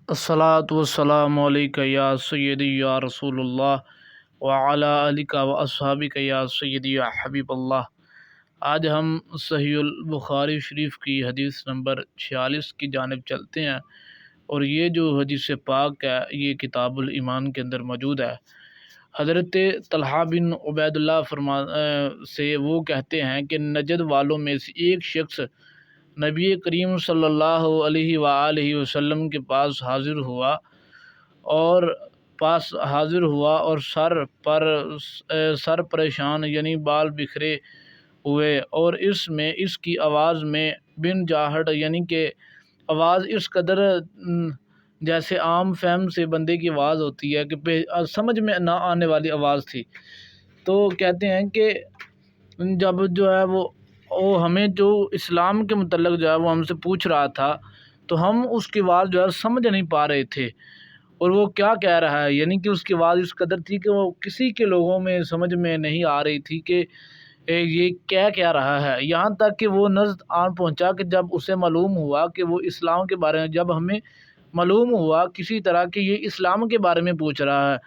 الصلاۃ والسلام علیک یا سیدی یا رسول اللہ وعلی آلک و اصحابک یا سیدی یا حبیب اللہ۔ آج ہم صحیح البخاری شریف کی حدیث نمبر 46 کی جانب چلتے ہیں، اور یہ جو حدیث پاک ہے یہ کتاب الایمان کے اندر موجود ہے۔ حضرت طلحہ بن عبید اللہ سے وہ کہتے ہیں کہ نجد والوں میں سے ایک شخص نبی کریم صلی اللہ علیہ وآلہ وسلم کے پاس حاضر ہوا اور سر پریشان یعنی بال بکھرے ہوئے، اور اس کی آواز میں بن جاہٹ یعنی کہ آواز اس قدر جیسے عام فہم سے بندے کی آواز ہوتی ہے کہ سمجھ میں نہ آنے والی آواز تھی۔ تو کہتے ہیں کہ جب جو ہے وہ ہمیں جو اسلام کے متعلق جو ہے وہ ہم سے پوچھ رہا تھا، تو ہم اس کی آواز جو ہے سمجھ نہیں پا رہے تھے، اور وہ کیا کہہ رہا ہے، یعنی کہ اس کی آواز اس قدر تھی کہ وہ کسی کے لوگوں میں سمجھ میں نہیں آ رہی تھی کہ یہ کیا رہا ہے۔ یہاں تک کہ وہ نزد آن پہنچا کہ جب اسے معلوم ہوا کہ وہ اسلام کے بارے میں، جب ہمیں معلوم ہوا کسی طرح کہ یہ اسلام کے بارے میں پوچھ رہا ہے،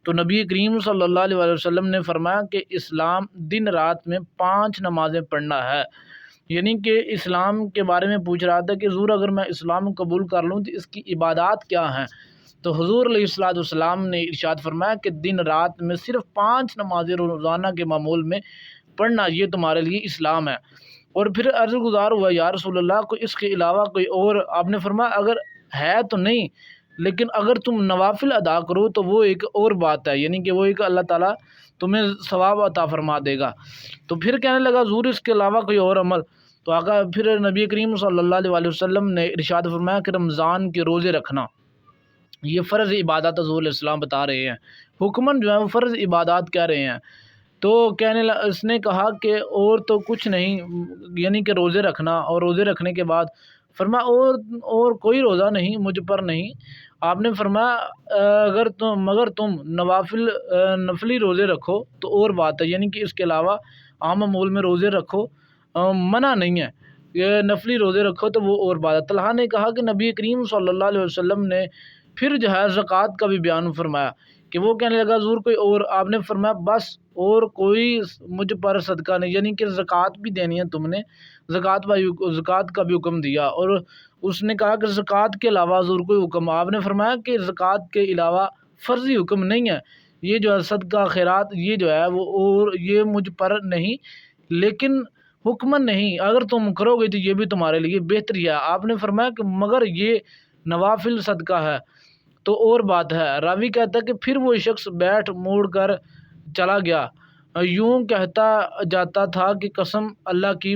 تو نبی کریم صلی اللہ علیہ وسلم نے فرمایا کہ اسلام دن رات میں 5 نمازیں پڑھنا ہے۔ یعنی کہ اسلام کے بارے میں پوچھ رہا تھا کہ حضور اگر میں اسلام قبول کر لوں تو اس کی عبادات کیا ہیں، تو حضور علیہ السلام نے ارشاد فرمایا کہ دن رات میں صرف 5 نمازیں روزانہ کے معمول میں پڑھنا، یہ تمہارے لیے اسلام ہے۔ اور پھر عرض گزار ہوا یا رسول اللہ کو اس کے علاوہ کوئی اور؟ آپ نے فرمایا اگر ہے تو نہیں، لیکن اگر تم نوافل ادا کرو تو وہ ایک اور بات ہے، یعنی کہ وہ ایک اللہ تعالیٰ تمہیں ثواب عطا فرما دے گا۔ تو پھر کہنے لگا حضور اس کے علاوہ کوئی اور عمل؟ تو آقا پھر نبی کریم صلی اللہ علیہ وسلم نے ارشاد فرمایا کہ رمضان کے روزے رکھنا، یہ فرض عبادات حضور علیہ السلام بتا رہے ہیں، حکماً جو ہے وہ فرض عبادات کہہ رہے ہیں۔ تو اس نے کہا کہ اور تو کچھ نہیں، یعنی کہ روزے رکھنا، اور روزے رکھنے کے بعد فرمایا اور کوئی روزہ نہیں مجھ پر نہیں۔ آپ نے فرمایا مگر تم نفلی روزے رکھو تو اور بات ہے، یعنی کہ اس کے علاوہ عام معمول میں روزے رکھو، منع نہیں ہے، یہ نفلی روزے رکھو تو وہ اور بات ہے۔ طلحہ نے کہا کہ نبی کریم صلی اللہ علیہ وسلم نے پھر جو ہے زکوٰۃ کا بھی بیان فرمایا کہ وہ کہنے لگا حضور کوئی اور؟ آپ نے فرمایا بس اور کوئی مجھ پر صدقہ نہیں، یعنی کہ زکوٰۃ بھی دینی ہے تم نے، زکوٰۃ کا بھی حکم دیا۔ اور اس نے کہا کہ زکوٰۃ کے علاوہ حضور کوئی حکم؟ آپ نے فرمایا کہ زکوٰۃ کے علاوہ فرضی حکم نہیں ہے، یہ جو ہے صدقہ خیرات یہ جو ہے وہ اور یہ مجھ پر نہیں، لیکن حکماً نہیں، اگر تم کرو گے تو یہ بھی تمہارے لیے بہتری ہے۔ آپ نے فرمایا کہ مگر یہ نوافل صدقہ ہے تو اور بات ہے۔ راوی کہتا ہے کہ پھر وہ شخص بیٹھ موڑ کر چلا گیا، یوں کہتا جاتا تھا کہ قسم اللہ کی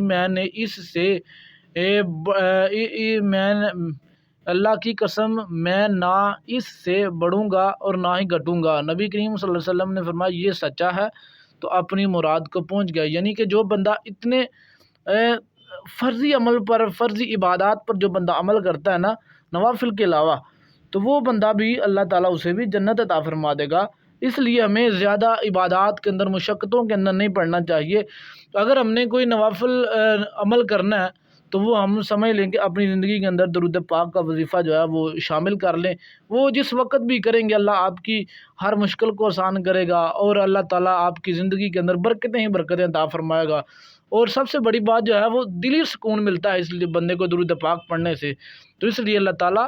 اللہ کی قسم میں نہ اس سے بڑھوں گا اور نہ ہی گھٹوں گا۔ نبی کریم صلی اللہ علیہ وسلم نے فرمایا یہ سچا ہے تو اپنی مراد کو پہنچ گیا، یعنی کہ جو بندہ اتنے فرضی عمل پر، فرضی عبادات پر جو بندہ عمل کرتا ہے نا نوافل کے علاوہ، تو وہ بندہ بھی اللہ تعالیٰ اسے بھی جنت عطا فرما دے گا۔ اس لیے ہمیں زیادہ عبادات کے اندر، مشقتوں کے اندر نہیں پڑنا چاہیے۔ اگر ہم نے کوئی نوافل عمل کرنا ہے تو وہ ہم سمجھ لیں کہ اپنی زندگی کے اندر درود پاک کا وظیفہ جو ہے وہ شامل کر لیں، وہ جس وقت بھی کریں گے اللہ آپ کی ہر مشکل کو آسان کرے گا، اور اللہ تعالیٰ آپ کی زندگی کے اندر برکتیں ہی برکتیں عطا فرمائے گا۔ اور سب سے بڑی بات جو ہے وہ دلی سکون ملتا ہے اس لیے بندے کو درود پاک پڑھنے سے۔ تو اس لیے اللہ تعالیٰ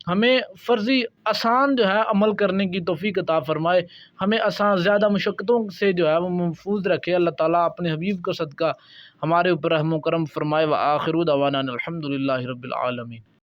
ہمیں فرضی آسان جو ہے عمل کرنے کی توفیق عطا فرمائے، ہمیں آسان زیادہ مشقتوں سے جو ہے وہ محفوظ رکھے۔ اللہ تعالیٰ اپنے حبیب کا صدقہ ہمارے اوپر رحم و کرم فرمائے۔ وآخر دعوانا الحمد للہ رب العالمین۔